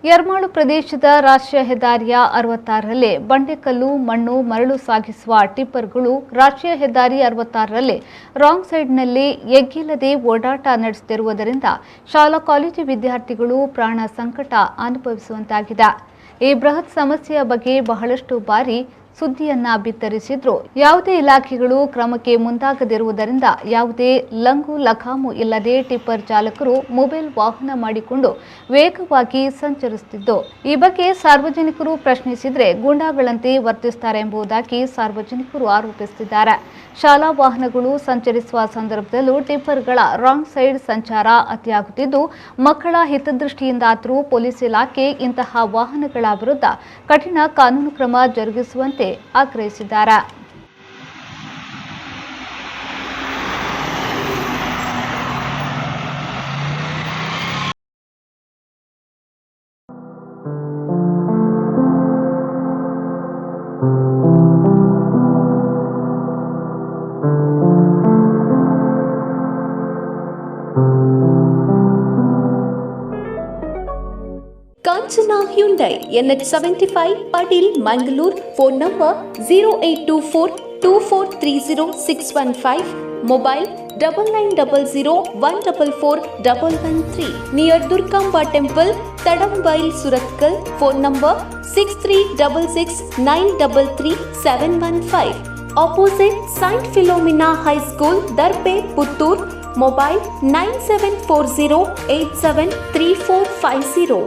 ಯರ್ಮಾಳು ಪ್ರದೇಶದ ರಾಷ್ಟ್ರೀಯ ಹೆದ್ದಾರಿಯ 66ರಲ್ಲಿ ಬಂಡೆಕಲ್ಲು, ಮಣ್ಣು, ಮರಳು ಸಾಗಿಸುವ ಟಿಪ್ಪರ್ಗಳು ರಾಷ್ಟ್ರೀಯ ಹೆದ್ದಾರಿ 66ರಲ್ಲಿ ರಾಂಗ್ ಸೈಡ್ನಲ್ಲಿ ಎಗ್ಗಿಲ್ಲದೆ ಓಡಾಟ ನಡೆಸುತ್ತಿರುವುದರಿಂದ ಶಾಲಾ ಕಾಲೇಜು ವಿದ್ಯಾರ್ಥಿಗಳು ಪ್ರಾಣ ಸಂಕಟ ಅನುಭವಿಸುವಂತಾಗಿದೆ. ಈ ಬೃಹತ್ ಸಮಸ್ಯೆಯ ಬಗ್ಗೆ ಬಹಳಷ್ಟು ಬಾರಿ ಸುದ್ದಿಯನ್ನ ಬಿತ್ತರಿಸಿದ್ರು ಯಾವುದೇ ಇಲಾಖೆಗಳು ಕ್ರಮಕ್ಕೆ ಮುಂದಾಗದಿರುವುದರಿಂದ ಯಾವುದೇ ಲಂಗು ಲಗಾಮು ಇಲ್ಲದೆ ಟಿಪ್ಪರ್ ಚಾಲಕರು ಮೊಬೈಲ್ ವಾಹನ ಮಾಡಿಕೊಂಡು ವೇಗವಾಗಿ ಸಂಚರಿಸುತ್ತಿದ್ದು ಈ ಬಗ್ಗೆ ಸಾರ್ವಜನಿಕರು ಪ್ರಶ್ನಿಸಿದರೆ ಗೂಂಡಾಗಳಂತೆ ವರ್ತಿಸುತ್ತಾರೆ ಎಂಬುದಾಗಿ ಸಾರ್ವಜನಿಕರು ಆರೋಪಿಸುತ್ತಿದ್ದಾರೆ. ಶಾಲಾ ವಾಹನಗಳು ಸಂಚರಿಸುವ ಸಂದರ್ಭದಲ್ಲೂ ಟಿಪ್ಪರ್ಗಳ ರಾಂಗ್ ಸೈಡ್ ಸಂಚಾರ ಅತಿಯಾಗುತ್ತಿದ್ದು ಮಕ್ಕಳ ಹಿತದೃಷ್ಟಿಯಿಂದಾದರೂ ಪೊಲೀಸ್ ಇಲಾಖೆ ಇಂತಹ ವಾಹನಗಳ ವಿರುದ್ಧ ಕಠಿಣ ಕಾನೂನು ಕ್ರಮ ಜರುಗಿಸುವಂತೆ ಆಗ್ರಹಿಸಿದ್ದಾರೆ. Kanchana Hyundai NH75 Patil Mangaluru. Phone number 08242430 mobile 9900144113 near Durgamba temple, Tadambail, Surathkal. Phone number 6366933715 opposite Saint Philomena high school, Darbe, Puttur. Mobile 9740873450.